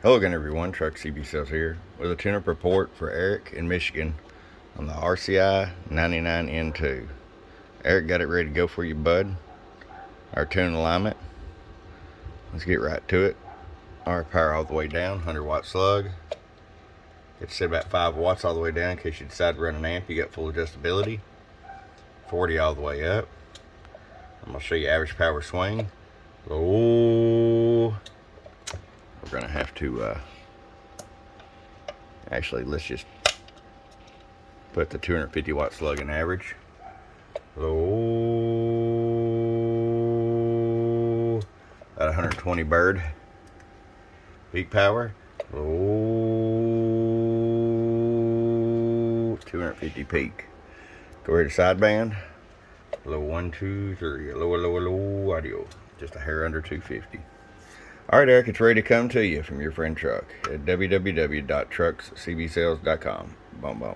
Hello again everyone, Truck CB Sales here with a tune-up report for Eric in Michigan on the RCI 99N2. Eric got it ready to go for you, bud. Our tune-up report for Eric in Michigan on the RCI 99N2. Eric got it ready to go for you, bud. Our tune alignment. Let's get right to it. Our power all the way down, 100 watt slug. It's set about 5 watts all the way down in case you decide to run an amp. You got full adjustability. 40 all the way up. I'm going to show you average power swing. Low. We're going to have to actually, let's just put the 250 watt slug in average. Low. About 120 bird. Peak power. Low. 250 peak. Go ahead to sideband. Low 1, 2, 3. Low audio. Just a hair under 250. Alright, Eric, it's ready to come to you from your friend Truck at www.truckscbsales.com. Boom, boom.